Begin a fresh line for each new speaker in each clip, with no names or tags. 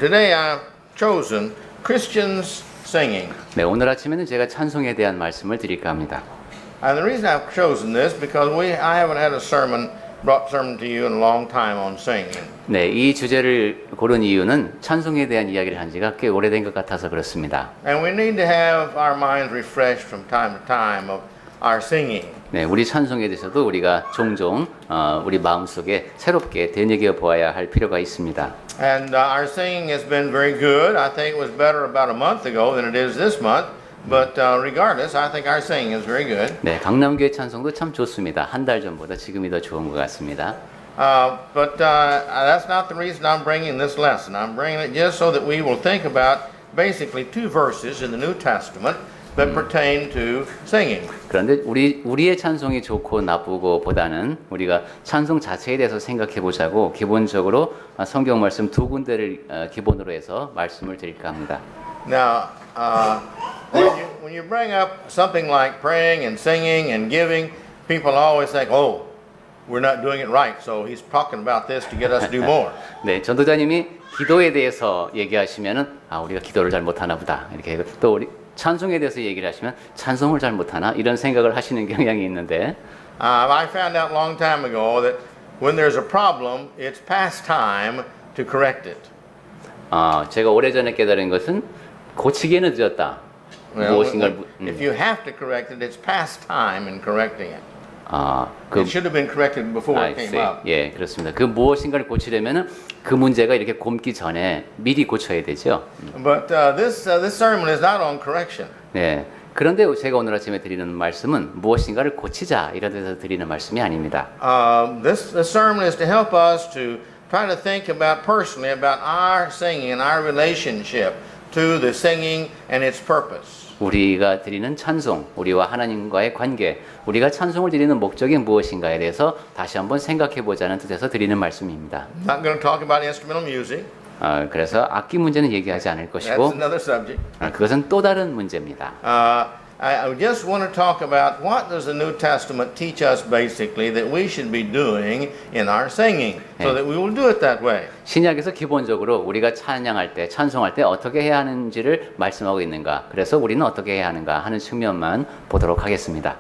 today I've chosen Christians singing.
네, 오늘 아침에는 제가 찬송에 대한 말씀을 드릴까 합니다.
And the reason I've chosen this because I haven't had a brought sermon to you in a long time on singing.
네, 이 주제를 고른 이유는 찬송에 대한 이야기를 한 지가 꽤 오래된 것 같아서 그렇습니다.
And we need to have our minds refreshed from time to time of our singing.
네, 우리 찬송에 대해서도 우리가 종종 우리 마음속에 새롭게 되새겨 보아야 할 필요가 있습니다.
And our singing has been very good. I think it was better about a month ago than it is this month. But regardless, I think our singing is very good.
네, 강남교회 찬송도 참 좋습니다. 한 달 전보다 지금이 더 좋은 것 같습니다.
But that's not the reason I'm bringing this lesson. I'm bringing it just so that we will think about basically two verses in the New Testament that pertain to singing.
그런데 우리의 찬송이 좋고 나쁘고 보다는 우리가 찬송 자체에 대해서 생각해 보자고 기본적으로 성경 말씀 두 군데를 기본으로 해서 말씀을 드릴까 합니다.
Now, when you bring up something like praying and singing and giving, people always think, "Oh, we're not doing it right, so he's talking about this to get us to do more."
네, 전도자님이 기도에 대해서 얘기하시면은 우리가 기도를 잘 못하나 보다 이렇게 또 우리 찬송에 대해서 얘기를 하시면 찬송을 잘 못하나 이런 생각을 하시는 경향이 있는데
I found out a long time ago that when there's a problem, it's past time to correct it.
제가 오래전에 깨달은 것은 고치기에는 늦었다. 무엇인가를
If you have to correct it, it's past time in correcting it. It should have been corrected before it came up.
예, 그렇습니다. 그 무엇인가를 고치려면은 그 문제가 이렇게 곪기 전에 미리 고쳐야 되죠.
But this sermon is not on correction.
네. 그런데 제가 오늘 아침에 드리는 말씀은 무엇인가를 고치자 이런 데서 드리는 말씀이 아닙니다.
This sermon is to help us to try to think about personally about our singing and our relationship to the singing and its purpose.
우리가 드리는 찬송, 우리와 하나님과의 관계, 우리가 찬송을 드리는 목적이 무엇인가에 대해서 다시 한번 생각해 보자는 뜻에서 드리는 말씀입니다.
Not going to talk about instrumental music.
그래서 악기 문제는 얘기하지 않을 것이고
That's another subject.
그것은 또 다른 문제입니다.
I just want to talk about what does the New Testament teach us basically that we should be doing in our singing so that we will do it that way.
신약에서 기본적으로 우리가 찬양할 때, 찬송할 때 어떻게 해야 하는지를 말씀하고 있는가. 그래서 우리는 어떻게 해야 하는가 하는 측면만 보도록 하겠습니다.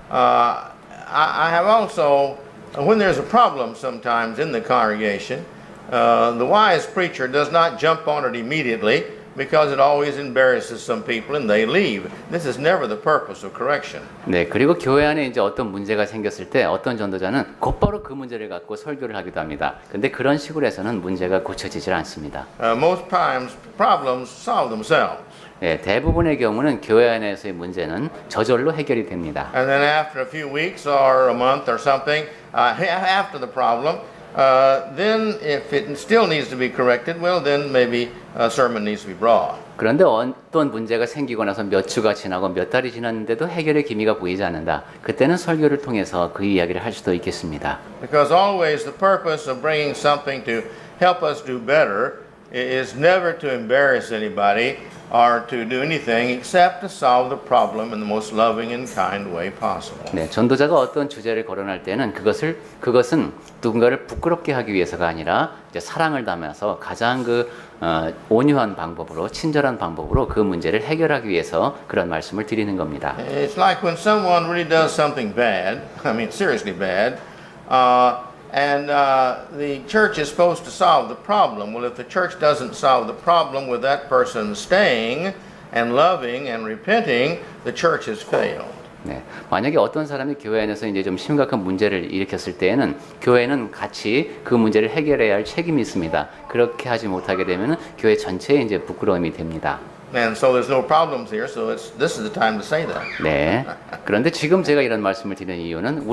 I have also, when there's a problem sometimes in the congregation, the wise preacher does not jump on it immediately because it always embarrasses some people and they leave. This is never the purpose of correction.
네, 그리고 교회 안에 이제 어떤 문제가 생겼을 때 어떤 전도자는 곧바로 그 문제를 갖고 설교를 하기도 합니다. 근데 그런 식으로 해서는 문제가 고쳐지질 않습니다.
Most times problems solve themselves.
네, 대부분의 경우는 교회 안에서의 문제는 저절로 해결이 됩니다.
And then after a few weeks or a month or something, after the problem, then if it still needs to be corrected, well then maybe a sermon needs to be brought.
그런데 어떤 문제가 생기고 나서 몇 주가 지나고 몇 달이 지났는데도 해결의 기미가 보이지 않는다. 그때는 설교를 통해서 그 이야기를 할 수도 있겠습니다.
Because always the purpose of bringing something to help us do better is never to embarrass anybody or to do anything except to solve the problem in the most loving and kind way possible.
네, 전도자가 어떤 주제를 거론할 때는 그것은 누군가를 부끄럽게 하기 위해서가 아니라 이제 사랑을 담아서 가장 온유한 방법으로 친절한 방법으로 그 문제를 해결하기 위해서 그런 말씀을 드리는 겁니다.
It's like when someone really does something bad, I mean seriously bad, and the church is supposed to solve the problem. Well, if the church doesn't solve the problem with that person staying and loving and repenting, the church has failed.
네, 만약에 어떤 사람이 교회 안에서 이제 좀 심각한 문제를 일으켰을 때에는 교회는 같이 그 문제를 해결해야 할 책임이 있습니다. 그렇게 하지 못하게 되면 교회 전체에 이제 부끄러움이 됩니다.
And so there's no problems here, so this is the time to say that.
네. 그런데 지금 제가 이런 말씀을 드리는 이유는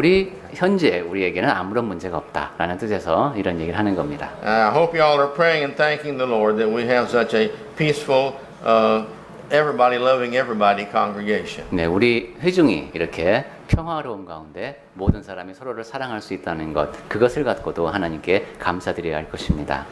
현재 우리에게는 아무런 문제가 없다라는 뜻에서 이런 얘기를 하는 겁니다.
I hope you all are praying and thanking the Lord that we have such a peaceful, everybody loving everybody congregation.
네, 우리 회중이 이렇게 평화로운 가운데 모든 사람이 서로를 사랑할 수 있다는 것, 그것을 갖고도 하나님께 감사드려야 할 것입니다.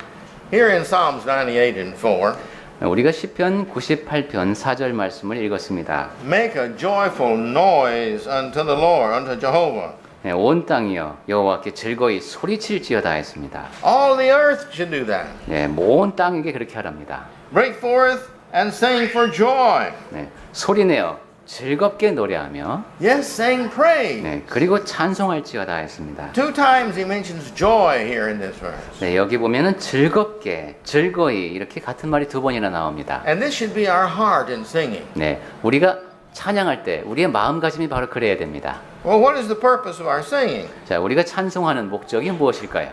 Here in Psalms 98 and 4,
우리가 시편 98편 4절 말씀을 읽었습니다.
Make a joyful noise unto the Lord, unto Jehovah.
네, 온 땅이여 여호와께 즐거이 소리칠지어다 했습니다.
All the earth should do that.
네, 온 땅에게 그렇게 하랍니다.
Break forth and sing for joy.
네, 소리내어 즐겁게 노래하며
Yes, sing praise.
네, 그리고 찬송할지어다 했습니다.
2 times he mentions joy here in this verse.
네, 여기 보면은 즐겁게, 즐거이 이렇게 같은 말이 두 번이나 나옵니다.
And this should be our heart in singing.
네, 우리가 찬양할 때 우리의 마음가짐이 바로 그래야 됩니다.
Well, what is the purpose of our singing?
자, 우리가 찬송하는 목적이 무엇일까요?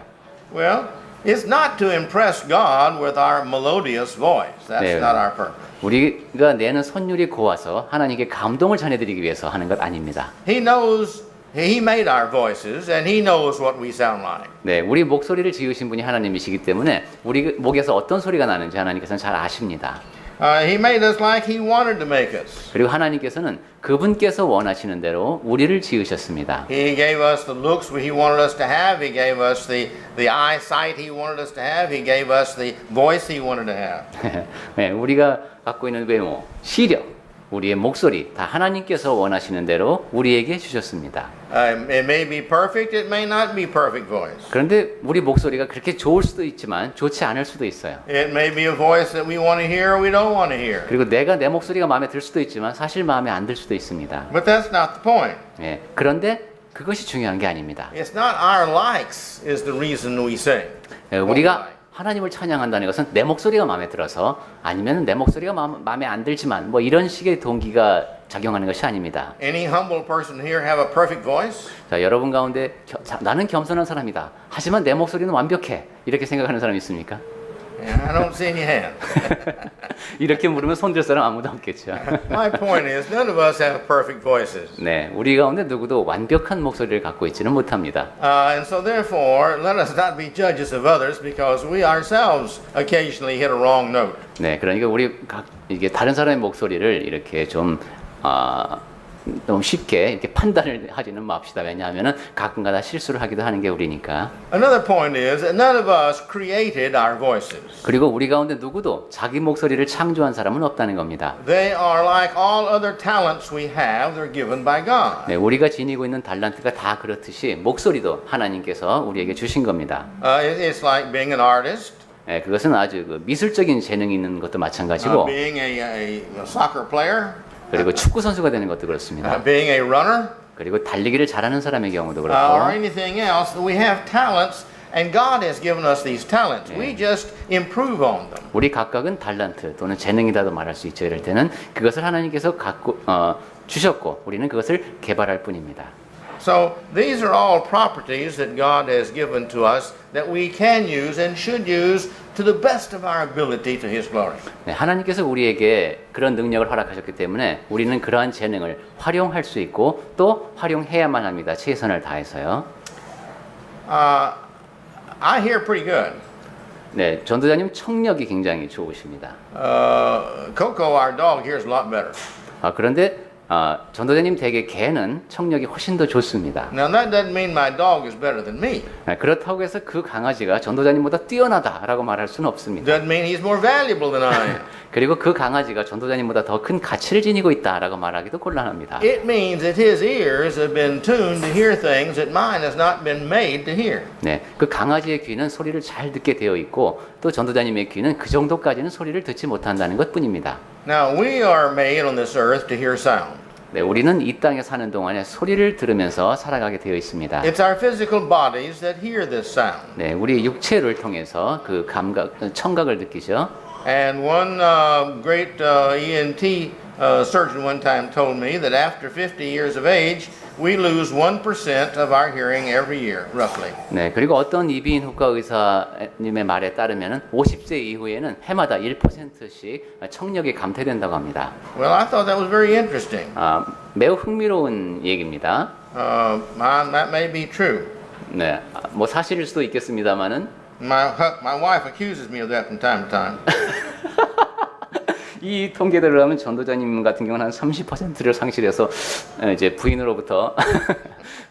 Well, it's not to impress God with our melodious voice. That's
네.
not our purpose.
우리가 내는 선율이 고와서 하나님께 감동을 전해드리기 위해서 하는 것 아닙니다.
He knows He made our voices and He knows what we sound like.
네, 우리 목소리를 지으신 분이 하나님이시기 때문에 우리 목에서 어떤 소리가 나는지 하나님께서는 잘 아십니다.
He made us like He wanted to make us.
그리고 하나님께서는 그분께서 원하시는 대로 우리를 지으셨습니다.
He gave us the looks He wanted us to have. He gave us the eyesight He wanted us to have. He gave us the voice He wanted to have.
네, 우리가 갖고 있는 외모, 시력, 우리의 목소리 다 하나님께서 원하시는 대로 우리에게 주셨습니다.
It may be perfect. It may not be perfect voice.
그런데 우리 목소리가 그렇게 좋을 수도 있지만 좋지 않을 수도 있어요.
It may be a voice that we want to hear or we don't want to hear.
그리고 내 목소리가 마음에 들 수도 있지만 사실 마음에 안 들 수도 있습니다.
But that's not the point.
네, 그런데 그것이 중요한 게 아닙니다.
It's not our likes is the reason we sing.
네, 우리가 하나님을 찬양한다는 것은 내 목소리가 마음에 들어서 아니면 내 목소리가 마음에 안 들지만 뭐 이런 식의 동기가 작용하는 것이 아닙니다.
Any humble person here have a perfect voice?
자, 여러분 가운데 나는 겸손한 사람이다. 하지만 내 목소리는 완벽해. 이렇게 생각하는 사람 있습니까?
Yeah, I don't see any hands.
이렇게 물으면 손들 사람 아무도 없겠죠.
My point is, none of us have perfect voices.
네, 우리 가운데 누구도 완벽한 목소리를 갖고 있지는 못합니다.
And so therefore, let us not be judges of others because we ourselves occasionally hit a wrong note.
네, 그러니까 우리 이게 다른 사람의 목소리를 이렇게 좀 너무 쉽게 이렇게 판단을 하지는 맙시다. 왜냐하면은 가끔가다 실수를 하기도 하는 게 우리니까.
Another point is that none of us created our voices.
그리고 우리 가운데 누구도 자기 목소리를 창조한 사람은 없다는 겁니다.
They are like all other talents we have. They're given by God.
네, 우리가 지니고 있는 달란트가 다 그렇듯이 목소리도 하나님께서 우리에게 주신 겁니다.
It's like being an artist,
네, 그것은 아주 그 미술적인 재능이 있는 것도 마찬가지고,
being a soccer player,
그리고 축구 선수가 되는 것도 그렇습니다.
being a runner,
그리고 달리기를 잘하는 사람의 경우도
or
그렇고,
anything else. We have talents, and God has given us these talents. We just improve on them.
우리 각각은 달란트 또는 재능이다도 말할 수 있죠. 이럴 때는 그것을 하나님께서 주셨고 우리는 그것을 개발할 뿐입니다.
So these are all properties that God has given to us that we can use and should use to the best of our ability to His glory.
네, 하나님께서 우리에게 그런 능력을 허락하셨기 때문에 우리는 그러한 재능을 활용할 수 있고 또 활용해야만 합니다. 최선을 다해서요.
I hear pretty good.
네, 전도자님 청력이 굉장히 좋으십니다.
Coco, our dog, hears a lot better.
그런데 전도자님 댁의 개는 청력이 훨씬 더 좋습니다.
Now that doesn't mean my dog is better than me.
그렇다고 해서 그 강아지가 전도자님보다 뛰어나다라고 말할 수는 없습니다.
Doesn't mean he's more valuable than I am.
그리고 그 강아지가 전도자님보다 더 큰 가치를 지니고 있다라고 말하기도 곤란합니다.
It means that his ears have been tuned to hear things that mine has not been made to hear.
네, 그 강아지의 귀는 소리를 잘 듣게 되어 있고 또 전도자님의 귀는 그 정도까지는 소리를 듣지 못한다는 것뿐입니다.
Now we are made on this earth to hear sound.
네, 우리는 이 땅에 사는 동안에 소리를 들으면서 살아가게 되어 있습니다.
It's our physical bodies that hear this sound.
네, 우리 육체를 통해서 그 청각을 느끼죠.
And one great ENT surgeon one time told me that after 50 years of age, we lose 1% of our hearing every year, roughly.
네, 그리고 어떤 이비인 후과 의사님의 말에 따르면은 50세 이후에는 해마다 1%씩 청력이 감퇴된다고 합니다.
Well, I thought that was very interesting.
매우 흥미로운 얘기입니다.
That may be true.
네, 뭐 사실일 수도 있겠습니다만은
My wife accuses me of that from time to time.
이 통계대로 하면 전도자님 같은 경우는 한 30%를 상실해서 이제 부인으로부터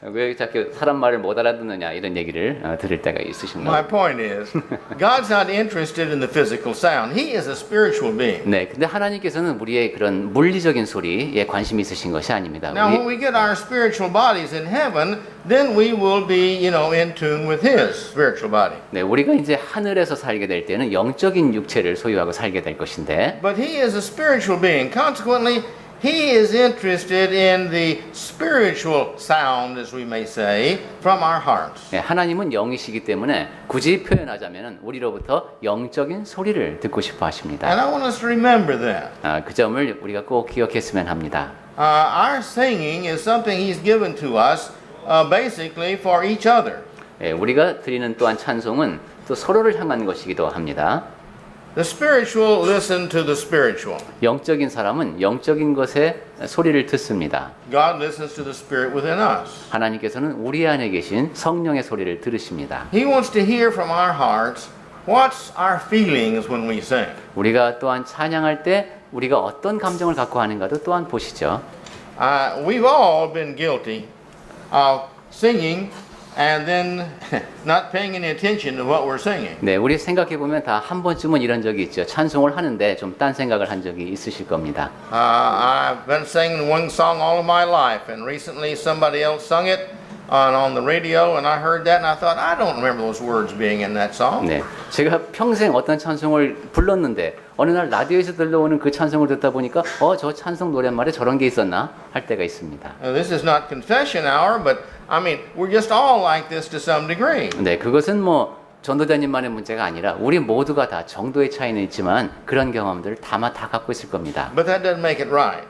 왜 자꾸 사람 말을 못 알아듣느냐 이런 얘기를 들을 때가 있으신가요?
My point is, God's not interested in the physical sound. He is a spiritual being.
네, 근데 하나님께서는 우리의 그런 물리적인 소리에 관심이 있으신 것이 아닙니다.
Now, when we get our spiritual bodies in heaven, then we will be, in tune with His spiritual body.
네, 우리가 이제 하늘에서 살게 될 때는 영적인 육체를 소유하고 살게 될 것인데,
But He is a spiritual being. Consequently, He is interested in the spiritual sound, as we may say, from our hearts.
네, 하나님은 영이시기 때문에 굳이 표현하자면 우리로부터 영적인 소리를 듣고 싶어 하십니다.
And I want us to remember that.
그 점을 우리가 꼭 기억했으면 합니다.
Our singing is something He's given to us basically for each other.
예, 우리가 드리는 또한 찬송은 또 서로를 향한 것이기도 합니다.
The spiritual listen to the spiritual.
영적인 사람은 영적인 것에 소리를 듣습니다.
God listens to the spirit within us.
하나님께서는 우리 안에 계신 성령의 소리를 들으십니다.
He wants to hear from our hearts what's our feelings when we sing.
우리가 또한 찬양할 때 우리가 어떤 감정을 갖고 하는가도 또한 보시죠.
We've all been guilty of singing and then not paying any attention to what we're singing.
네, 우리 생각해 보면 다 한 번쯤은 이런 적이 있죠. 찬송을 하는데 좀 딴 생각을 한 적이 있으실 겁니다.
I've been singing one song all of my life, and recently somebody else sung it on the radio, and I heard that, and I thought, I don't remember those words being in that song.
네, 제가 평생 어떤 찬송을 불렀는데 어느 날 라디오에서 들려오는 그 찬송을 듣다 보니까 저 찬송 노랫말에 저런 게 있었나 할 때가 있습니다.
This is not confession hour, but I mean, we're just all like this to some degree.
네, 그것은 뭐 전도자님만의 문제가 아니라 우리 모두가 다 정도의 차이는 있지만 그런 경험들을 다 갖고 있을 겁니다.
But that doesn't make it right.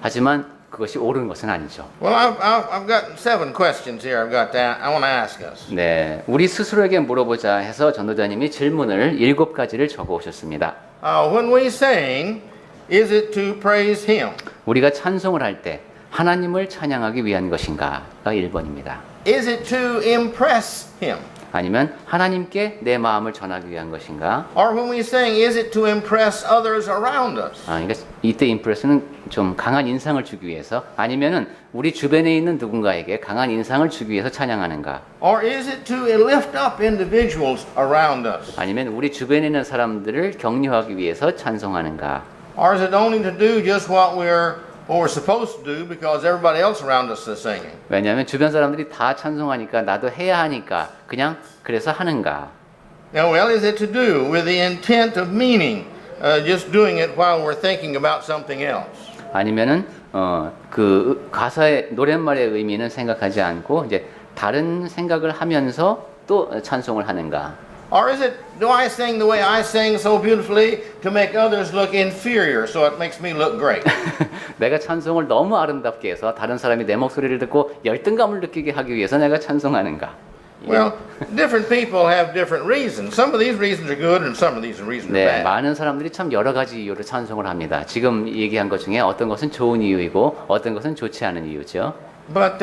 하지만 그것이 옳은 것은 아니죠.
Well, I've got 7 questions here I want to ask us.
네, 우리 스스로에게 물어보자 해서 전도자님이 질문을 7가지를 적어 오셨습니다.
When we sing, is it to praise Him?
우리가 찬송을 할 때 하나님을 찬양하기 위한 것인가가 1번입니다.
Is it to impress Him?
아니면 하나님께 내 마음을 전하기 위한 것인가?
Or when we sing, is it to impress others around us?
그러니까 이때 임프레스는 좀 강한 인상을 주기 위해서 아니면은 우리 주변에 있는 누군가에게 강한 인상을 주기 위해서 찬양하는가?
Or is it to lift up individuals around us?
아니면 우리 주변에 있는 사람들을 격려하기 위해서 찬송하는가?
Or is it only to do just what we're supposed to do because everybody else around us is singing?
왜냐하면 주변 사람들이 다 찬송하니까 나도 해야 하니까 그냥 그래서 하는가?
Now, well, is it to do with the intent of meaning, just doing it while we're thinking about something else?
아니면은 그 가사의 노랫말의 의미는 생각하지 않고 이제 다른 생각을 하면서 또 찬송을 하는가?
Or is it, do I sing the way I sing so beautifully to make others look inferior so it makes me look great?
내가 찬송을 너무 아름답게 해서 다른 사람이 내 목소리를 듣고 열등감을 느끼게 하기 위해서 내가 찬송하는가?
Well, different people have different reasons. Some of these reasons are good and some of these reasons are
네,
bad.
많은 사람들이 참 여러 가지 이유로 찬송을 합니다. 지금 얘기한 것 중에 어떤 것은 좋은 이유이고 어떤 것은 좋지 않은 이유죠.
But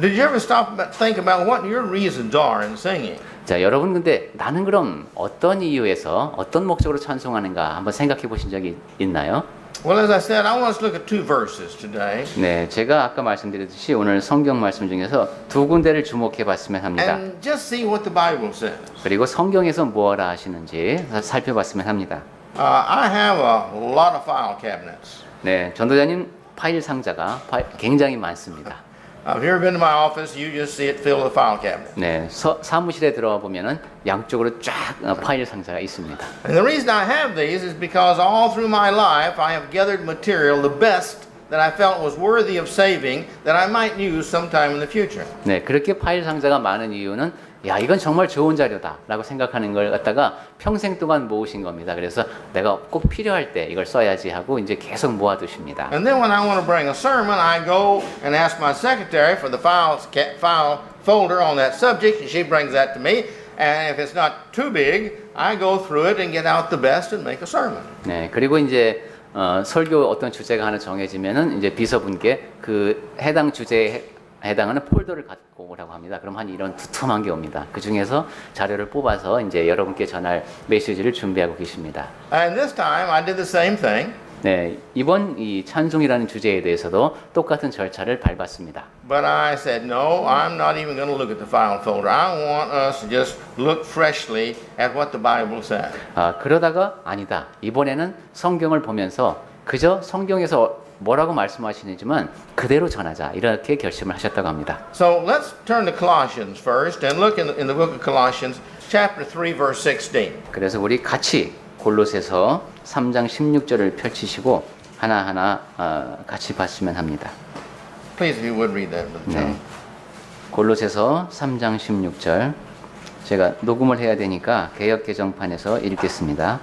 did you ever stop and think about what your reasons are in singing?
자, 여러분 근데 나는 그럼 어떤 이유에서 어떤 목적으로 찬송하는가 한번 생각해 보신 적이 있나요?
Well, as I said, I want us to look at 2 verses today
네, 제가 아까 말씀드렸듯이 오늘 성경 말씀 중에서 2군데를 주목해 봤으면 합니다.
and just see what the Bible says.
그리고 성경에서 무엇라 하시는지 살펴봤으면 합니다.
I have a lot of file cabinets.
네, 전도자님 파일 상자가 굉장히 많습니다.
If you've ever been to my office, you just see it fill the file cabinet.
네, 사무실에 들어와 보면은 양쪽으로 쫙 파일 상자가 있습니다.
And the reason I have these is because all through my life I have gathered material, the best that I felt was worthy of saving, that I might use sometime in the future.
네, 그렇게 파일 상자가 많은 이유는 야, 이건 정말 좋은 자료다라고 생각하는 걸 갖다가 평생 동안 모으신 겁니다. 그래서 내가 꼭 필요할 때 이걸 써야지 하고 이제 계속 모아두십니다.
And then when I want to bring a sermon, I go and ask my secretary for the file folder on that subject, and she brings that to me. And if it's not too big, I go through it and get out the best and make a sermon.
네, 그리고 이제 설교 어떤 주제가 하나 정해지면은 이제 비서분께 그 해당 주제에 해당하는 폴더를 갖고 오라고 합니다. 그럼 한 이런 두툼한 게 옵니다. 그 중에서 자료를 뽑아서 이제 여러분께 전할 메시지를 준비하고 계십니다.
And this time I did the same thing.
네, 이번 이 찬송이라는 주제에 대해서도 똑같은 절차를 밟았습니다.
But I said, no, I'm not even going to look at the file folder. I want us to just look freshly at what the Bible says.
그러다가 아니다. 이번에는 성경을 보면서 그저 성경에서 뭐라고 말씀하시는지만 그대로 전하자. 이렇게 결심을 하셨다고 합니다.
So let's turn to Colossians first and look in the book of Colossians, chapter 3, verse 16.
그래서 우리 같이 골로새서 3장 16절을 펼치시고 하나하나 같이 봤으면 합니다.
Please, if you would read that.
네. 골로새서 3장 16절. 제가 녹음을 해야 되니까 개역 개정판에서 읽겠습니다.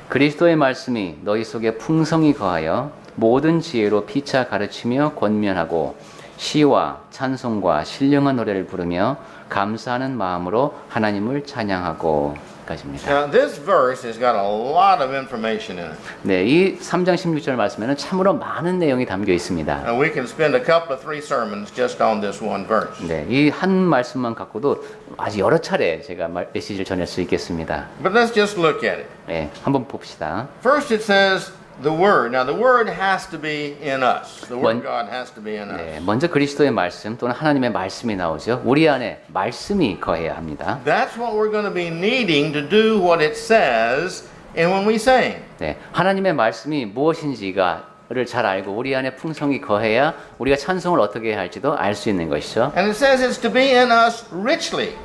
그리스도의 말씀이 너희 속에 풍성히 거하여 모든 지혜로 피차 가르치며 권면하고 시와 찬송과 신령한 노래를 부르며 감사하는 마음으로 하나님을 찬양하고 까지입니다.
Now, this verse has got a lot of information in it.
네, 이 3장 16절 말씀에는 참으로 많은 내용이 담겨 있습니다.
And we can spend a couple of 3 sermons just on this one verse.
네, 이 한 말씀만 갖고도 아주 여러 차례 제가 메시지를 전할 수 있겠습니다.
But let's just look at it.
네, 한번 봅시다.
First it says the Word. Now the Word has to be in us. The Word of
One-
God has to be in us.
네, 먼저 그리스도의 말씀 또는 하나님의 말씀이 나오죠. 우리 안에 말씀이 거해야 합니다.
That's what we're going to be needing to do what it says and when we sing.
네, 하나님의 말씀이 무엇인지가를 잘 알고 우리 안에 풍성이 거해야 우리가 찬송을 어떻게 해야 할지도 알 수 있는 것이죠.
And it says it's to be in us richly.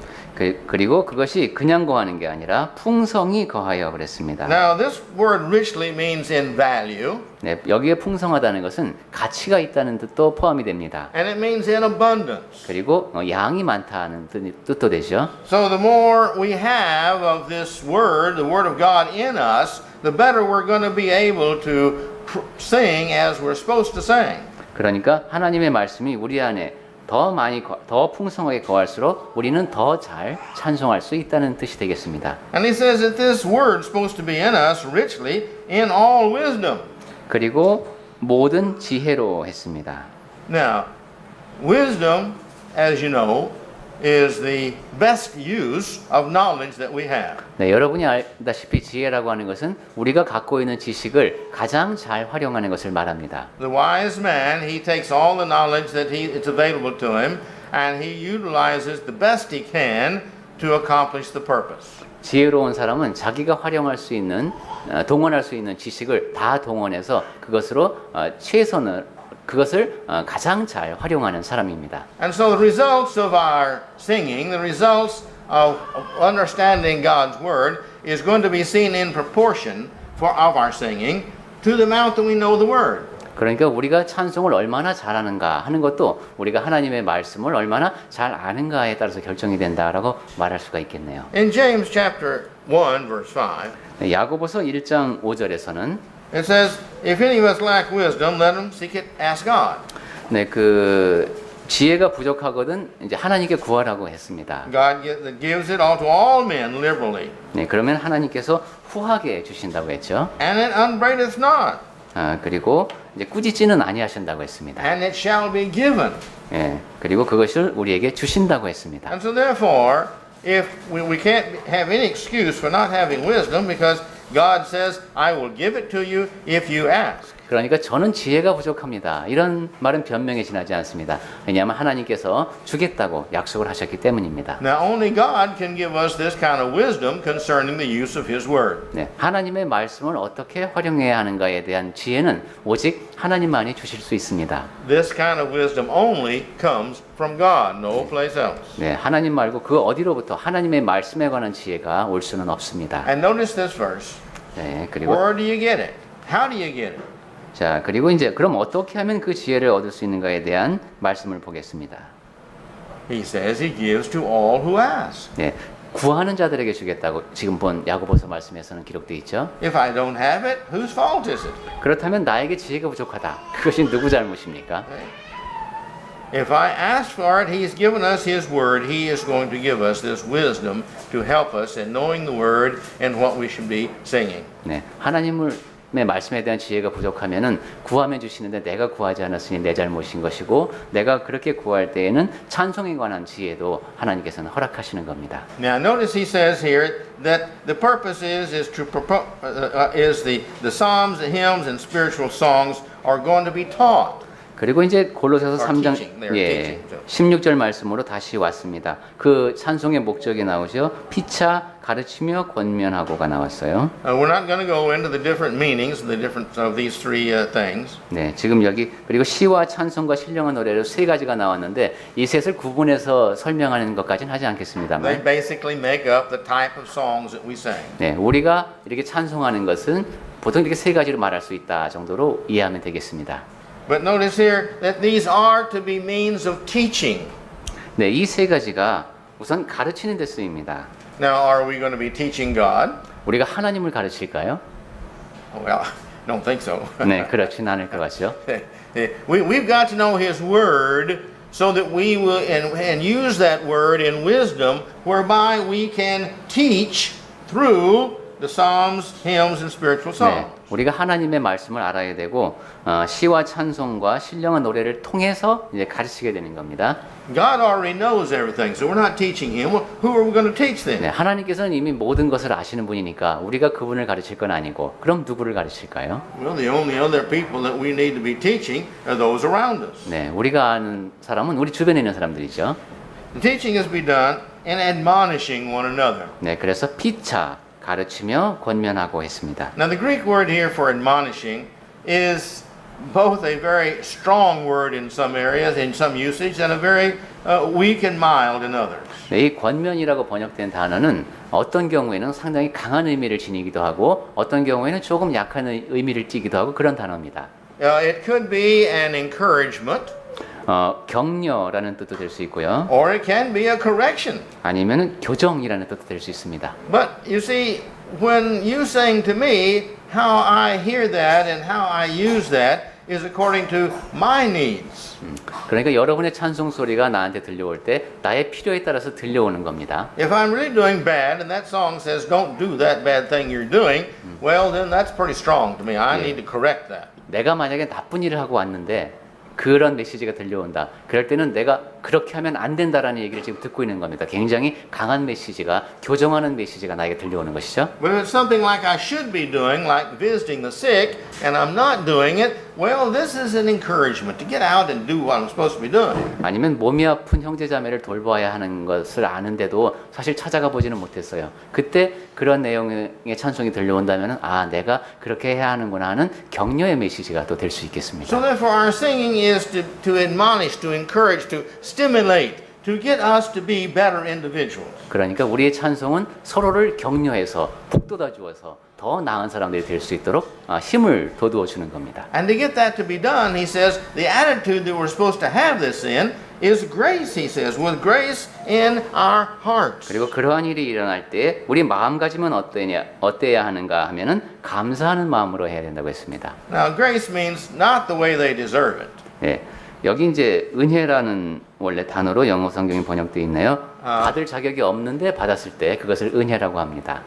그리고 그것이 그냥 거하는 게 아니라 풍성이 거하여 그랬습니다.
Now this word richly means in value
네, 여기에 풍성하다는 것은 가치가 있다는 뜻도 포함이 됩니다.
and it means in abundance.
그리고 양이 많다는 뜻도 되죠.
So the more we have of this word, the word of God in us, the better we're going to be able to sing as we're supposed to sing.
그러니까 하나님의 말씀이 우리 안에 더 풍성하게 거할수록 우리는 더 잘 찬송할 수 있다는 뜻이 되겠습니다.
And he says that this word is supposed to be in us richly in all wisdom.
그리고 모든 지혜로 했습니다.
Now, wisdom, as you know, is the best use of knowledge that we have.
네, 여러분이 알다시피 지혜라고 하는 것은 우리가 갖고 있는 지식을 가장 잘 활용하는 것을 말합니다.
The wise man, he takes all the knowledge that it's available to him and he utilizes the best he can to accomplish the purpose.
지혜로운 사람은 자기가 활용할 수 있는 동원할 수 있는 지식을 다 동원해서 그것을 가장 잘 활용하는 사람입니다.
And so the results of our singing, the results of understanding God's word is going to be seen in proportion of our singing to the amount that we know the word.
그러니까 우리가 찬송을 얼마나 잘하는가 하는 것도 우리가 하나님의 말씀을 얼마나 잘 아는가에 따라서 결정이 된다라고 말할 수가 있겠네요.
In James chapter 1 verse 5,
야고보서 1장 5절에서는
it says, if any of us lack wisdom, let him seek it, ask God.
네, 지혜가 부족하거든 이제 하나님께 구하라고 했습니다.
God gives it all to all men liberally.
네, 그러면 하나님께서 후하게 주신다고 했죠.
And it upbraideth not,
그리고 이제 꾸짖지는 아니하신다고 했습니다.
and it shall be given.
예, 그리고 그것을 우리에게 주신다고 했습니다.
And so therefore, if we can't have any excuse for not having wisdom because God says, I will give it to you if you ask.
그러니까 저는 지혜가 부족합니다. 이런 말은 변명에 지나지 않습니다. 왜냐하면 하나님께서 주겠다고 약속을 하셨기 때문입니다.
Now only God can give us this kind of wisdom concerning the use of His Word.
네, 하나님의 말씀을 어떻게 활용해야 하는가에 대한 지혜는 오직 하나님만이 주실 수 있습니다.
This kind of wisdom only comes from God, no place else.
네, 하나님 말고 그 어디로부터 하나님의 말씀에 관한 지혜가 올 수는 없습니다.
And notice this verse.
네, 그리고
Where do you get it? How do you get it?
자, 그리고 이제 그럼 어떻게 하면 그 지혜를 얻을 수 있는가에 대한 말씀을 보겠습니다.
He says He gives to all who ask.
네, 구하는 자들에게 주겠다고 지금 본 야고보서 말씀에서는 기록되어 있죠.
If I don't have it, whose fault is it?
그렇다면 나에게 지혜가 부족하다. 그것이 누구 잘못입니까?
If I ask for it, He's given us His Word. He is going to give us this wisdom to help us in knowing the Word and what we should be singing.
네, 하나님의 말씀에 대한 지혜가 부족하면은 구하면 주시는데 내가 구하지 않았으니 내 잘못인 것이고 내가 그렇게 구할 때에는 찬송에 관한 지혜도 하나님께서는 허락하시는 겁니다.
Now notice he says here that the purpose is the psalms, the hymns, and spiritual songs are going to be taught.
그리고 이제 골로새서
Or
3장
teaching, they are
예,
teaching.
16절 말씀으로 다시 왔습니다. 그 찬송의 목적이 나오죠. 피차 가르치며 권면하고가 나왔어요.
We're not going to go into the different meanings, the difference of these three things.
네, 지금 여기 그리고 시와 찬송과 신령한 노래로 세 가지가 나왔는데 이 셋을 구분해서 설명하는 것까지는 하지
They
않겠습니다만.
basically make up the type of songs that we sing.
네, 우리가 이렇게 찬송하는 것은 보통 이렇게 세 가지로 말할 수 있다 정도로 이해하면 되겠습니다.
But notice here that these are to be means of teaching.
네, 이 세 가지가 우선 가르치는 데 쓰입니다.
Now, are we going to be teaching God?
우리가 하나님을 가르칠까요?
Well, I don't think so.
네, 그렇진 않을 것 같죠.
We've got to know His Word so that we will and use that Word in wisdom, whereby we can teach through the psalms, hymns, and spiritual
네,
songs.
우리가 하나님의 말씀을 알아야 되고 시와 찬송과 신령한 노래를 통해서 이제 가르치게 되는 겁니다.
God already knows everything, so we're not teaching Him. Well, who are we going to teach then?
네, 하나님께서는 이미 모든 것을 아시는 분이니까 우리가 그분을 가르칠 건 아니고 그럼 누구를 가르칠까요?
Well, the only other people that we need to be teaching are those around us.
네, 우리가 아는 사람은 우리 주변에 있는 사람들이죠.
The teaching is to be done in admonishing one another.
네, 그래서 피차 가르치며 권면하고 했습니다.
Now, the Greek word here for admonishing is both a very strong word in some areas, in some usage, and a very weak and mild in others.
네, 이 권면이라고 번역된 단어는 어떤 경우에는 상당히 강한 의미를 지니기도 하고 어떤 경우에는 조금 약한 의미를 띠기도 하고 그런 단어입니다.
It could be an encouragement,
격려라는 뜻도 될 수 있고요.
or it can be a correction.
아니면 교정이라는 뜻도 될 수 있습니다.
But you see, when you saying to me, how I hear that and how I use that is according to my needs.
그러니까 여러분의 찬송 소리가 나한테 들려올 때 나의 필요에 따라서 들려오는 겁니다.
If I'm really doing bad and that song says don't do that bad thing you're doing, well then that's pretty strong to me. I need to correct that.
내가 만약에 나쁜 일을 하고 왔는데 그런 메시지가 들려온다. 그럴 때는 내가 그렇게 하면 안 된다라는 얘기를 지금 듣고 있는 겁니다. 굉장히 강한 메시지가 교정하는 메시지가 나에게 들려오는 것이죠.
But if it's something like I should be doing, like visiting the sick, and I'm not doing it, well, this is an encouragement to get out and do what I'm supposed to be doing.
아니면 몸이 아픈 형제자매를 돌봐야 하는 것을 아는데도 사실 찾아가 보지는 못했어요. 그때 그런 내용의 찬송이 들려온다면 아 내가 그렇게 해야 하는구나 하는 격려의 메시지가 또 될 수 있겠습니다.
So therefore our singing is to admonish, to encourage, to stimulate, to get us to be better individuals.
그러니까 우리의 찬송은 서로를 격려해서 북돋아 주어서 더 나은 사람들이 될 수 있도록 힘을 돋우어 주는 겁니다.
And to get that to be done, he says, the attitude that we're supposed to have this in is grace, he says, with grace in our hearts.
그리고 그러한 일이 일어날 때 우리 마음가짐은 어때야 하는가 하면은 감사하는 마음으로 해야 된다고 했습니다.
Now, grace means not the way they deserve it.
예, 여기 이제 은혜라는 원래 단어로 영어 성경이 번역되어 있네요. 받을 자격이 없는데 받았을 때 그것을 은혜라고 합니다.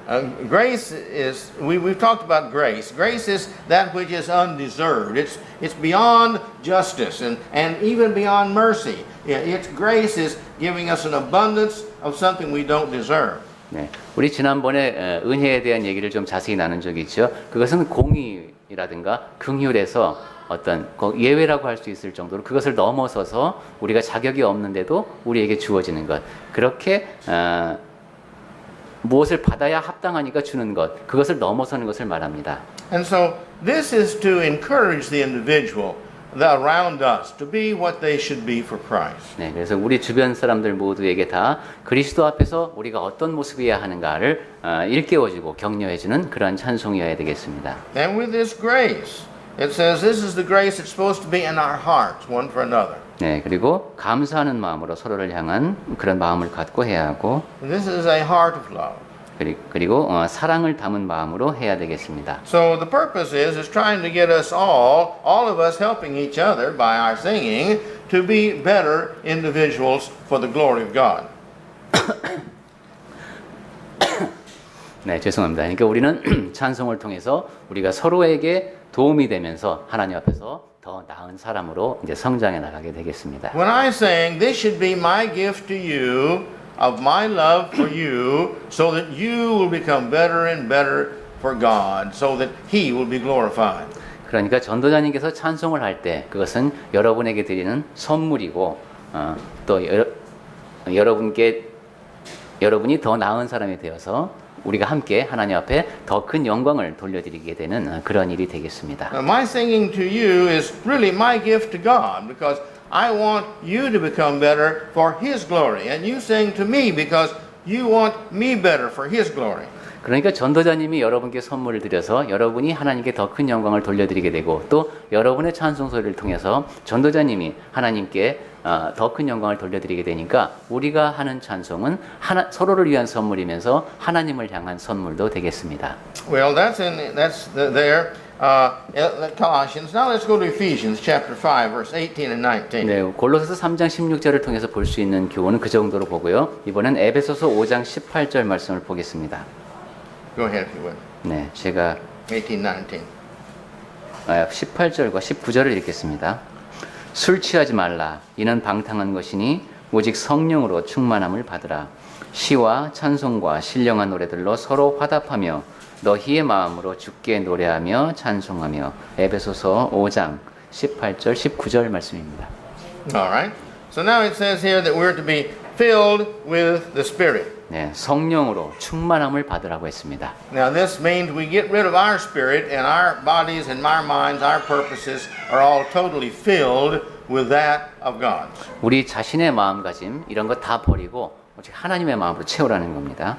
Grace is, we've talked about grace. Grace is that which is undeserved. It's beyond justice and even beyond mercy. It's grace is giving us an abundance of something we don't deserve.
네, 우리 지난번에 은혜에 대한 얘기를 좀 자세히 나눈 적이 있죠. 그것은 공의라든가 긍휼에서 어떤 예외라고 할 수 있을 정도로 그것을 넘어서서 우리가 자격이 없는데도 우리에게 주어지는 것. 그렇게 무엇을 받아야 합당하니까 주는 것. 그것을 넘어서는 것을 말합니다.
And so this is to encourage the individual around us to be what they should be for Christ.
네, 그래서 우리 주변 사람들 모두에게 다 그리스도 앞에서 우리가 어떤 모습이어야 하는가를 일깨워주고 격려해주는 그런 찬송이어야 되겠습니다.
And with this grace, it says this is the grace that's supposed to be in our hearts, one for another.
네, 그리고 감사하는 마음으로 서로를 향한 그런 마음을 갖고 해야 하고
And this is a heart of love.
그리고 사랑을 담은 마음으로 해야 되겠습니다.
So the purpose is trying to get us all of us helping each other by our singing to be better individuals for the glory of God.
네, 죄송합니다. 그러니까 우리는 찬송을 통해서 우리가 서로에게 도움이 되면서 하나님 앞에서 더 나은 사람으로 이제 성장해 나가게 되겠습니다.
When I sang, this should be my gift to you of my love for you, so that you will become better and better for God, so that He will be glorified.
그러니까 전도자님께서 찬송을 할 때 그것은 여러분에게 드리는 선물이고 또 여러분이 더 나은 사람이 되어서 우리가 함께 하나님 앞에 더 큰 영광을 돌려드리게 되는 그런 일이 되겠습니다.
Now, my singing to you is really my gift to God, because I want you to become better for His glory, and you sing to me because you want me better for His glory.
그러니까 전도자님이 여러분께 선물을 드려서 여러분이 하나님께 더 큰 영광을 돌려드리게 되고 또 여러분의 찬송 소리를 통해서 전도자님이 하나님께 더 큰 영광을 돌려드리게 되니까 우리가 하는 찬송은 서로를 위한 선물이면서 하나님을 향한 선물도 되겠습니다.
Well, that's there. Colossians. Now let's go to Ephesians chapter 5, verse 18 and 19.
네, 골로새서 3장 16절을 통해서 볼 수 있는 교훈은 그 정도로 보고요. 이번엔 에베소서 5장 18절 말씀을 보겠습니다.
Go ahead if you would.
네, 제가
18, 19.
18절과 19절을 읽겠습니다. 술 취하지 말라. 이는 방탕한 것이니 오직 성령으로 충만함을 받으라. 시와 찬송과 신령한 노래들로 서로 화답하며 너희의 마음으로 주께 노래하며 찬송하며. 에베소서 5장 18절 19절 말씀입니다.
All right. So now it says here that we're to be filled with the Spirit.
네, 성령으로 충만함을 받으라고 했습니다.
Now this means we get rid of our spirit and our bodies and our minds, our purposes are all totally filled with that of God.
우리 자신의 마음가짐 이런 거 다 버리고 오직 하나님의 마음으로 채우라는 겁니다.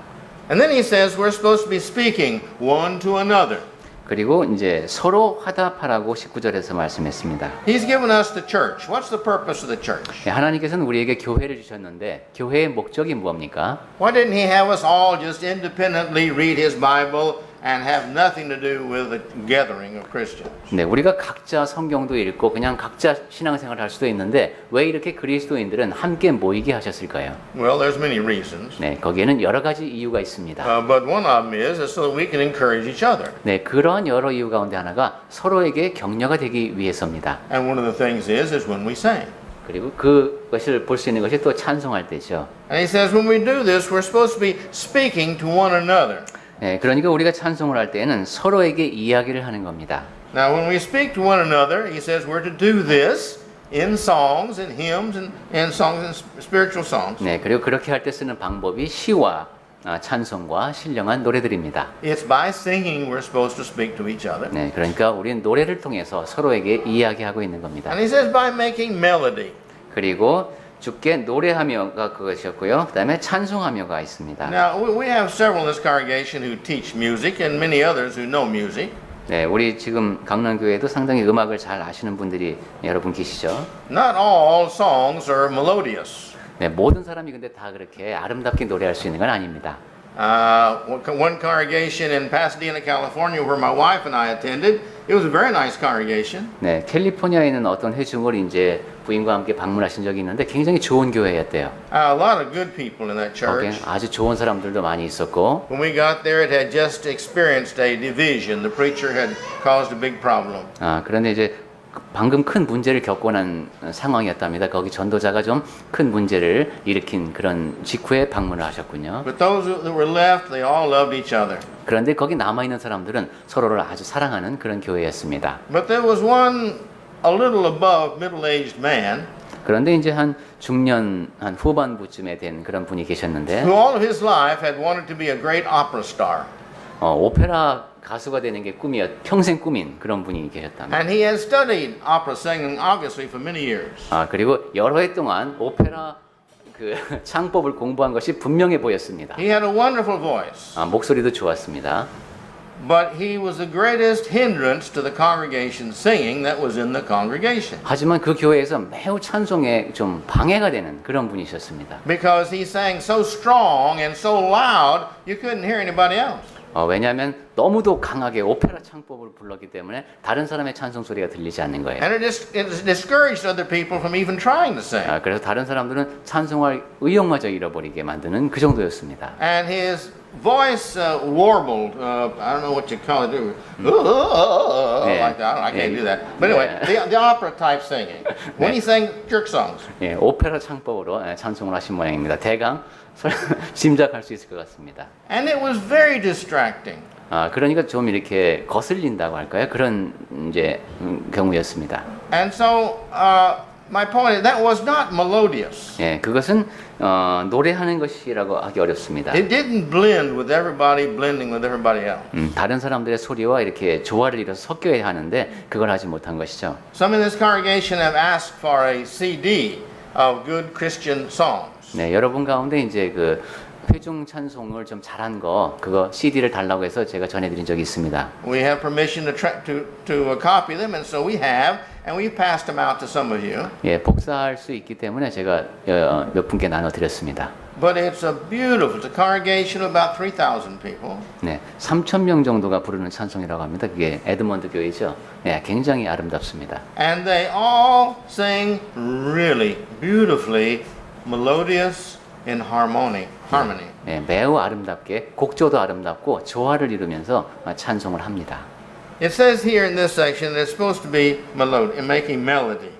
And then he says we're supposed to be speaking one to another.
그리고 이제 서로 화답하라고 19절에서 말씀했습니다.
He's given us the church. What's the purpose of the church?
네, 하나님께서는 우리에게 교회를 주셨는데 교회의 목적이 무엇입니까?
Why didn't he have us all just independently read his Bible and have nothing to do with the gathering of Christians?
네, 우리가 각자 성경도 읽고 그냥 각자 신앙생활을 할 수도 있는데 왜 이렇게 그리스도인들은 함께 모이게 하셨을까요?
Well, there's many reasons.
네, 거기에는 여러 가지 이유가 있습니다.
But one of them is so that we can encourage each other.
네, 그러한 여러 이유 가운데 하나가 서로에게 격려가 되기 위해서입니다.
And one of the things is when we sing.
그리고 그것을 볼 수 있는 것이 또 찬송할 때죠.
And he says when we do this, we're supposed to be speaking to one another.
네, 그러니까 우리가 찬송을 할 때에는 서로에게 이야기를 하는 겁니다.
Now, when we speak to one another, he says we're to do this in songs and hymns and songs and spiritual songs.
네, 그리고 그렇게 할 때 쓰는 방법이 시와 찬송과 신령한 노래들입니다.
It's by singing we're supposed to speak to each other.
네, 그러니까 우리는 노래를 통해서 서로에게 이야기하고 있는 겁니다.
And he says by making melody.
그리고 주께 노래하며가 그것이었고요. 그다음에 찬송하며가 있습니다.
Now, we have several in this congregation who teach music and many others who know music.
네, 우리 지금 강남교회도 상당히 음악을 잘 아시는 분들이 여러분 계시죠.
Not all songs are melodious.
네, 모든 사람이 근데 다 그렇게 아름답게 노래할 수 있는 건 아닙니다.
One congregation in Pasadena, California, where my wife and I attended, it was a very nice congregation.
네, 캘리포니아에 있는 어떤 회중을 이제 부인과 함께 방문하신 적이 있는데 굉장히 좋은 교회였대요.
A lot of good people in that
거기에
church.
아주 좋은 사람들도 많이 있었고,
When we got there, it had just experienced a division. The preacher had caused a big problem.
그런데 이제 방금 큰 문제를 겪고 난 상황이었답니다. 거기 전도자가 좀 큰 문제를 일으킨 그런 직후에 방문을 하셨군요.
But those that were left, they all loved each other.
그런데 거기 남아 있는 사람들은 서로를 아주 사랑하는 그런 교회였습니다.
But there was one a little above middle-aged man
그런데 이제 한 중년 한 후반부쯤에 된 그런 분이 계셨는데
who all of his life had wanted to be a great opera star.
오페라 가수가 되는 게 평생 꿈인 그런 분이 계셨답니다.
And he had studied opera singing obviously for many years.
그리고 여러 해 동안 오페라 그 창법을 공부한 것이 분명해 보였습니다.
He had a wonderful voice.
목소리도 좋았습니다.
But he was the greatest hindrance to the congregation singing that was in the congregation.
하지만 그 교회에서 매우 찬송에 좀 방해가 되는 그런 분이셨습니다.
Because he sang so strong and so loud, you couldn't hear anybody else.
왜냐하면 너무도 강하게 오페라 창법을 불렀기 때문에 다른 사람의 찬송 소리가 들리지 않는 거예요.
And it discouraged other people from even trying to sing.
그래서 다른 사람들은 찬송할 의욕마저 잃어버리게 만드는 그 정도였습니다.
And his voice warbled. I don't know what you call it.
Yeah.
Like that. I can't
Yeah.
do that. But anyway, the opera type singing. When he sang church songs.
예, 오페라 창법으로 찬송을 하신 모양입니다. 대강 짐작할 수 있을 것 같습니다.
And it was very distracting.
아, 그러니까 좀 이렇게 거슬린다고 할까요? 그런 이제 경우였습니다.
And so my point is that was not melodious.
예, 그것은 노래하는 것이라고 하기 어렵습니다.
It didn't blend with everybody blending with everybody else.
다른 사람들의 소리와 이렇게 조화를 이뤄서 섞여야 하는데 그걸 하지 못한 것이죠.
Some in this congregation have asked for a CD of good Christian songs.
네, 여러분 가운데 이제 그 회중 찬송을 좀 잘한 거 그거 CD를 달라고 해서 제가 전해드린 적이 있습니다.
We have permission to copy them, and so we have, and we passed them out to some of you.
예, 복사할 수 있기 때문에 제가 몇 분께 나눠드렸습니다.
But it's a beautiful, it's a congregation of about 3,000 people.
네, 3,000명 정도가 부르는 찬송이라고 합니다. 그게 에드먼드 교회죠. 예, 굉장히 아름답습니다.
And they all sing really beautifully, melodious in harmony.
예, 매우 아름답게 곡조도 아름답고 조화를 이루면서 찬송을 합니다.
It says here in this section that it's supposed to be making melody.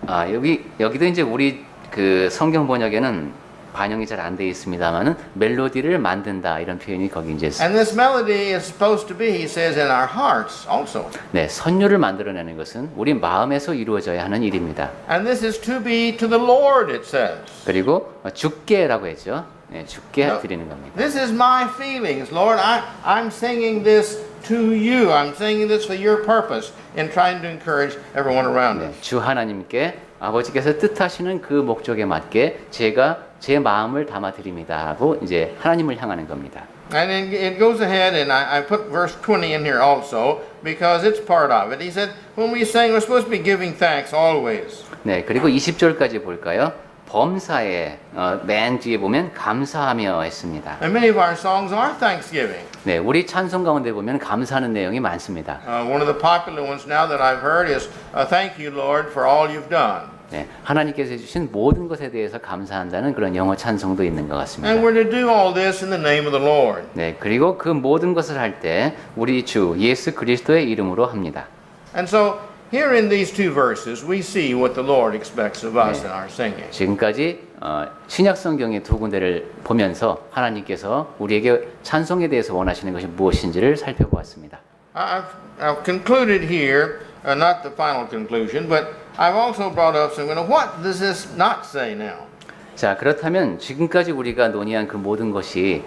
아, 여기도 이제 우리 그 성경 번역에는 반영이 잘 안 되어 있습니다만은 멜로디를 만든다 이런 표현이 거기 이제
And this melody is supposed to be, he says, in our hearts also.
네, 선율을 만들어내는 것은 우리 마음에서 이루어져야 하는 일입니다.
And this is to be to the Lord, it says.
그리고 주께라고 했죠. 네, 주께 드리는 겁니다.
This is my feelings, Lord. I'm singing this to you. I'm singing this for your purpose in trying to encourage everyone around us.
주 하나님께 아버지께서 뜻하시는 그 목적에 맞게 제가 제 마음을 담아 드립니다 하고 이제 하나님을 향하는 겁니다.
And it goes ahead, and I put verse 20 in here also because it's part of it. He said, when we sing, we're supposed to be giving thanks always.
네, 그리고 20절까지 볼까요? 범사에 맨 뒤에 보면 감사하며 했습니다.
And many of our songs are thanksgiving.
네, 우리 찬송 가운데 보면 감사하는 내용이 많습니다.
One of the popular ones now that I've heard is, thank you, Lord, for all you've done.
네, 하나님께서 해주신 모든 것에 대해서 감사한다는 그런 영어 찬송도 있는 것 같습니다.
And we're to do all this in the name of the Lord.
네, 그리고 그 모든 것을 할 때 우리 주 예수 그리스도의 이름으로 합니다.
And so here in these two verses, we see what the Lord expects of us in our singing.
지금까지 신약 성경의 두 군데를 보면서 하나님께서 우리에게 찬송에 대해서 원하시는 것이 무엇인지를 살펴보았습니다.
I've concluded here, not the final conclusion, but I've also brought up some, what does this not say now?
자, 그렇다면 지금까지 우리가 논의한 그 모든 것이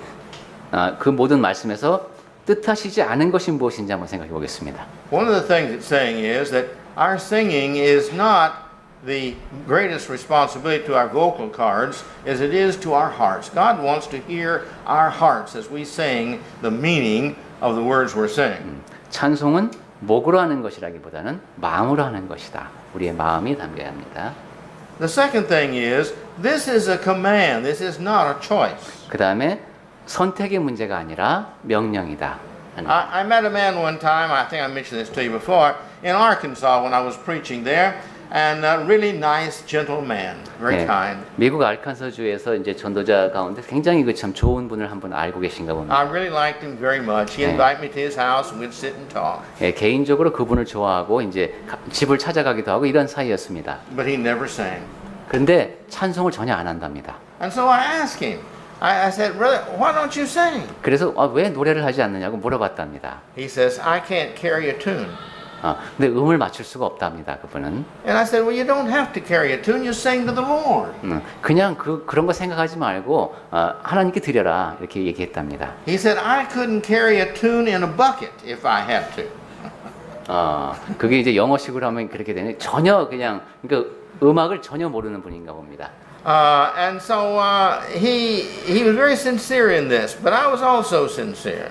그 모든 말씀에서 뜻하시지 않은 것이 무엇인지 한번 생각해 보겠습니다.
One of the things it's saying is that our singing is not the greatest responsibility to our vocal cords as it is to our hearts. God wants to hear our hearts as we sing the meaning of the words we're saying.
찬송은 목으로 하는 것이라기보다는 마음으로 하는 것이다. 우리의 마음이 담겨야 합니다.
The second thing is, this is a command. This is not a choice.
그 다음에 선택의 문제가 아니라 명령이다.
I met a man one time, I think I mentioned this to you before, in Arkansas when I was preaching there, and a really nice, gentle man, very kind.
미국 알칸소주에서 이제 전도자 가운데 굉장히 그 참 좋은 분을 한번 알고 계신가 봅니다.
I really liked him very much. He invited me to his house and we'd sit and talk.
예, 개인적으로 그분을 좋아하고 이제 집을 찾아가기도 하고 이런 사이였습니다.
But he never sang.
그런데 찬송을 전혀 안 한답니다.
And so I asked him. I said, brother, why don't you sing?
그래서 왜 노래를 하지 않느냐고 물어봤답니다.
He says, I can't carry a tune.
근데 음을 맞출 수가 없답니다. 그분은.
And I said, well, you don't have to carry a tune. You sing to the Lord.
그냥 그런 거 생각하지 말고 하나님께 드려라 이렇게 얘기했답니다.
He said, I couldn't carry a tune in a bucket if I had to.
그게 이제 영어식으로 하면 그렇게 되네. 전혀 그냥 그러니까 음악을 전혀 모르는 분인가 봅니다.
And so he was very sincere in this, but I was also sincere.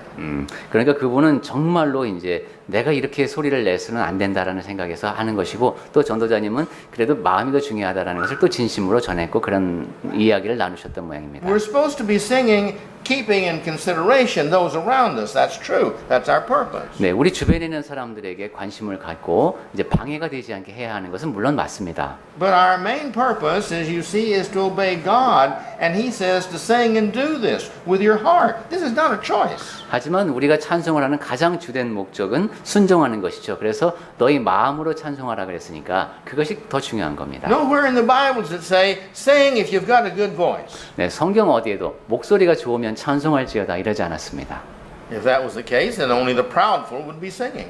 그러니까 그분은 정말로 이제 내가 이렇게 소리를 내서는 안 된다라는 생각에서 하는 것이고 또 전도자님은 그래도 마음이 더 중요하다라는 것을 또 진심으로 전했고 그런 이야기를 나누셨던 모양입니다.
We're supposed to be singing, keeping in consideration those around us. That's true. That's our purpose.
네, 우리 주변에 있는 사람들에게 관심을 갖고 이제 방해가 되지 않게 해야 하는 것은 물론 맞습니다.
But our main purpose, as you see, is to obey God, and He says to sing and do this with your heart. This is not a choice.
하지만 우리가 찬송을 하는 가장 주된 목적은 순종하는 것이죠. 그래서 너희 마음으로 찬송하라 그랬으니까 그것이 더 중요한 겁니다.
Nowhere in the Bible does it say, sing if you've got a good voice.
네, 성경 어디에도 목소리가 좋으면 찬송할지어다 이러지 않았습니다.
If that was the case, then only the proudful would be singing.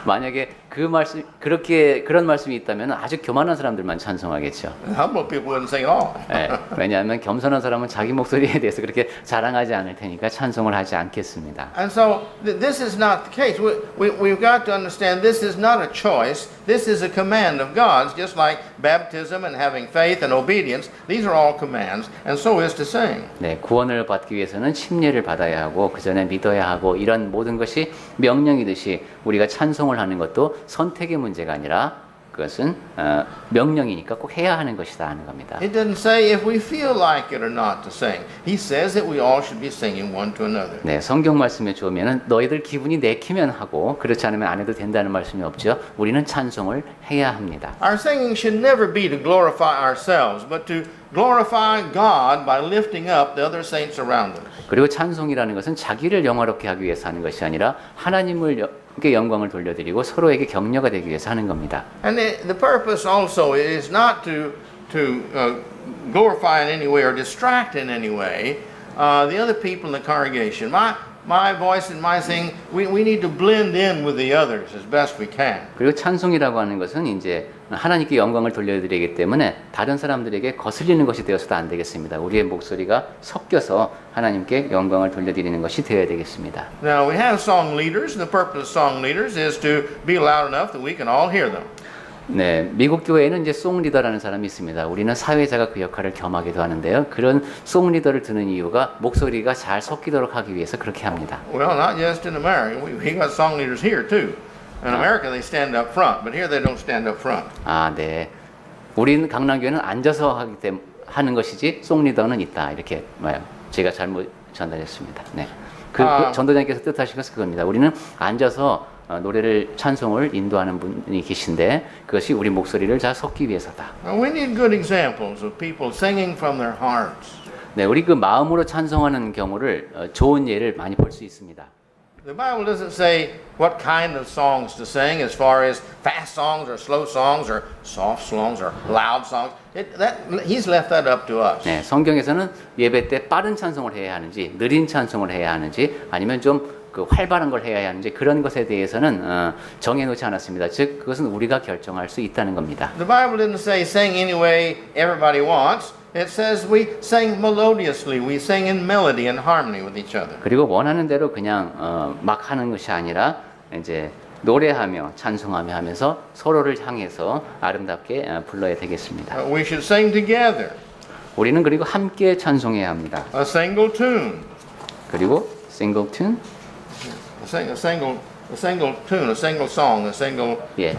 만약에 그 말씀 그런 말씀이 있다면 아주 교만한 사람들만 찬송하겠죠.
Humble people wouldn't sing at all.
네, 왜냐하면 겸손한 사람은 자기 목소리에 대해서 그렇게 자랑하지 않을 테니까 찬송을 하지 않겠습니다.
And so this is not the case. We've got to understand this is not a choice. This is a command of God's, just like baptism and having faith and obedience. These are all commands, and so is to sing.
네, 구원을 받기 위해서는 침례를 받아야 하고 그 전에 믿어야 하고 이런 모든 것이 명령이듯이 우리가 찬송을 하는 것도 선택의 문제가 아니라 그것은 명령이니까 꼭 해야 하는 것이다 하는 겁니다.
It doesn't say if we feel like it or not to sing. He says that we all should be singing one to another.
네, 성경 말씀에 좋으면은 너희들 기분이 내키면 하고 그렇지 않으면 안 해도 된다는 말씀이 없죠. 우리는 찬송을 해야 합니다.
Our singing should never be to glorify ourselves, but to glorify God by lifting up the other saints around us.
그리고 찬송이라는 것은 자기를 영화롭게 하기 위해서 하는 것이 아니라 하나님께 영광을 돌려드리고 서로에게 격려가 되기 위해서 하는 겁니다.
And the purpose also is not to glorify in any way or distract in any way the other people in the congregation. My voice and my singing, we need to blend in with the others as best we can.
그리고 찬송이라고 하는 것은 이제 하나님께 영광을 돌려드리기 때문에 다른 사람들에게 거슬리는 것이 되어서도 안 되겠습니다. 우리의 목소리가 섞여서 하나님께 영광을 돌려드리는 것이 되어야 되겠습니다.
Now we have song leaders, and the purpose of song leaders is to be loud enough that we can all hear them.
네, 미국 교회에는 이제 송 리더라는 사람이 있습니다. 우리는 사회자가 그 역할을 겸하기도 하는데요. 그런 송 리더를 두는 이유가 목소리가 잘 섞이도록 하기 위해서 그렇게 합니다.
Well, not just in America. We got song leaders here too. In America, they stand up front, but here they don't stand up front.
아, 네. 우리는 강남교회는 앉아서 하기 때문에 하는 것이지 송 리더는 있다. 이렇게 말요. 제가 잘못 전달했습니다. 네. 그 전도자님께서 뜻하신 것은 그겁니다. 우리는 앉아서 노래를 찬송을 인도하는 분이 계신데 그것이 우리 목소리를 잘 섞기 위해서다.
We need good examples of people singing from their hearts.
네, 우리 그 마음으로 찬송하는 경우를 좋은 예를 많이 볼 수 있습니다.
The Bible doesn't say what kind of songs to sing as far as fast songs or slow songs or soft songs or loud songs. He's left that up to us.
네, 성경에서는 예배 때 빠른 찬송을 해야 하는지 느린 찬송을 해야 하는지 아니면 좀 그 활발한 걸 해야 하는지 그런 것에 대해서는 정해놓지 않았습니다. 즉 그것은 우리가 결정할 수 있다는 겁니다.
The Bible didn't say sing any way everybody wants. It says we sing melodiously. We sing in melody and harmony with each other.
그리고 원하는 대로 그냥 막 하는 것이 아니라 이제 노래하며 찬송하며 하면서 서로를 향해서 아름답게 불러야 되겠습니다.
We should sing together.
우리는 그리고 함께 찬송해야 합니다.
A single tune.
그리고 싱글 튠,
A single tune, a single song, a single
Yeah.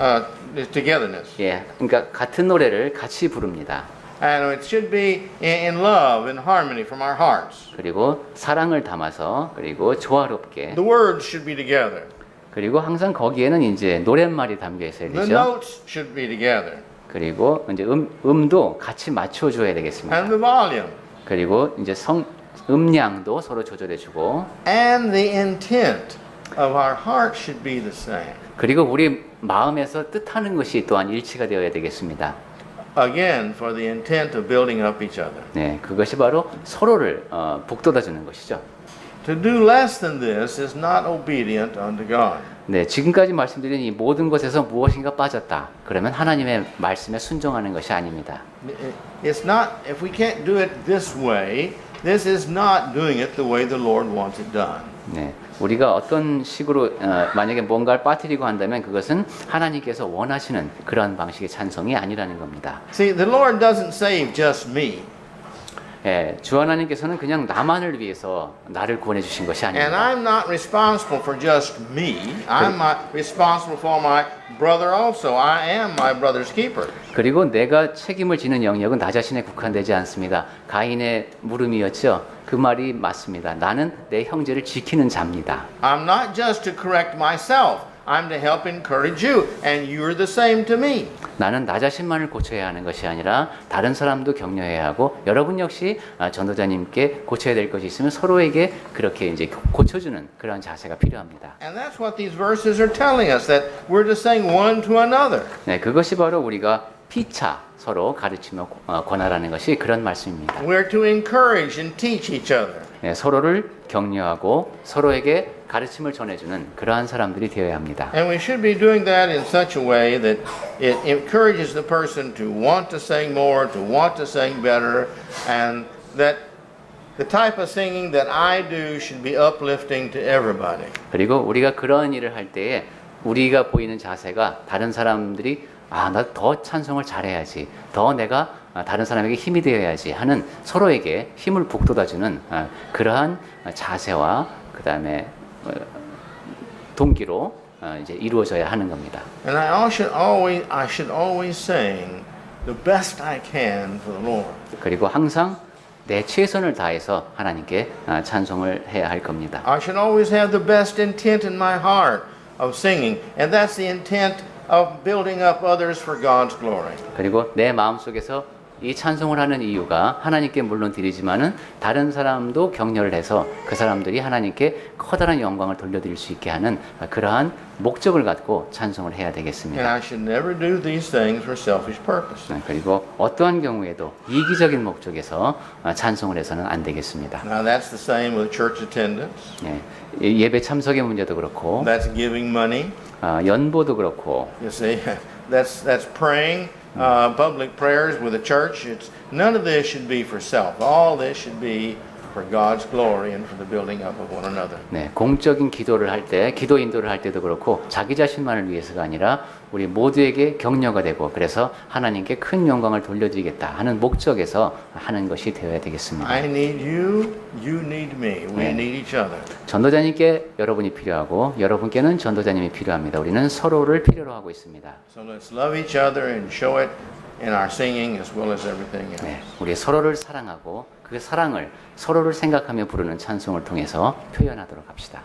togetherness.
예, 그러니까 같은 노래를 같이 부릅니다.
And it should be in love and harmony from our hearts.
그리고 사랑을 담아서 그리고 조화롭게
The words should be together.
그리고 항상 거기에는 이제 노랫말이 담겨 있어야
The
되죠.
notes should be together.
그리고 이제 음도 같이 맞춰줘야 되겠습니다.
And the volume.
그리고 이제 음량도 서로 조절해주고
And the intent of our heart should be the same.
그리고 우리 마음에서 뜻하는 것이 또한 일치가 되어야 되겠습니다.
Again, for the intent of building up each other.
네, 그것이 바로 서로를 북돋아주는 것이죠.
To do less than this is not obedient unto God.
네, 지금까지 말씀드린 이 모든 것에서 무엇인가 빠졌다. 그러면 하나님의 말씀에 순종하는 것이 아닙니다.
It's not, if we can't do it this way, this is not doing it the way the Lord wants it done.
네, 우리가 어떤 식으로 만약에 뭔가를 빠뜨리고 한다면 그것은 하나님께서 원하시는 그런 방식의 찬송이 아니라는 겁니다.
See, the Lord doesn't save just me.
예, 주 하나님께서는 그냥 나만을 위해서 나를 구원해 주신 것이
And
아닙니다.
I'm not responsible for just me. I'm not responsible for my brother also. I am my brother's keeper.
그리고 내가 책임을 지는 영역은 나 자신에 국한되지 않습니다. 가인의 물음이었죠. 그 말이 맞습니다. 나는 내 형제를 지키는 자입니다.
I'm not just to correct myself. I'm to help encourage you, and you're the same to me.
나는 나 자신만을 고쳐야 하는 것이 아니라 다른 사람도 격려해야 하고 여러분 역시 전도자님께 고쳐야 될 것이 있으면 서로에게 그렇게 이제 고쳐주는 그런 자세가 필요합니다.
And that's what these verses are telling us, that we're to sing one to another.
네, 그것이 바로 우리가 피차 서로 가르치며 권하라는 것이 그런 말씀입니다.
We're to encourage and teach each other.
네, 서로를 격려하고 서로에게 가르침을 전해주는 그러한 사람들이 되어야 합니다.
And we should be doing that in such a way that it encourages the person to want to sing more, to want to sing better, and that the type of singing that I do should be uplifting to everybody.
그리고 우리가 그런 일을 할 때에 우리가 보이는 자세가 다른 사람들이 나 더 찬송을 잘해야지, 더 내가 다른 사람에게 힘이 되어야지 하는 서로에게 힘을 북돋아주는 그러한 자세와 그 다음에 동기로 이제 이루어져야 하는 겁니다.
And I should always sing the best I can for the Lord.
그리고 항상 내 최선을 다해서 하나님께 찬송을 해야 할 겁니다.
I should always have the best intent in my heart of singing, and that's the intent of building up others for God's glory.
그리고 내 마음속에서 이 찬송을 하는 이유가 하나님께 물론 드리지만은 다른 사람도 격려를 해서 그 사람들이 하나님께 커다란 영광을 돌려드릴 수 있게 하는 그러한 목적을 갖고 찬송을 해야
And
되겠습니다.
I should never do these things for selfish purpose.
그리고 어떠한 경우에도 이기적인 목적에서 찬송을 해서는 안 되겠습니다.
Now that's the same with church attendance.
예, 예배 참석의 문제도 그렇고
That's giving money.
연보도 그렇고
You see, that's praying public prayers with the church. None of this should be for self. All this should be for God's glory and for the building up of one another.
네, 공적인 기도를 할 때, 기도 인도를 할 때도 그렇고 자기 자신만을 위해서가 아니라 우리 모두에게 격려가 되고 그래서 하나님께 큰 영광을 돌려드리겠다 하는 목적에서 하는 것이 되어야 되겠습니다.
I need you, you need me. We
네.
need each other.
전도자님께 여러분이 필요하고 여러분께는 전도자님이 필요합니다. 우리는 서로를 필요로 하고 있습니다.
So let's love each other and show it in our singing as well as everything else.
네, 우리 서로를 사랑하고 그 사랑을 서로를 생각하며 부르는 찬송을 통해서 표현하도록 합시다.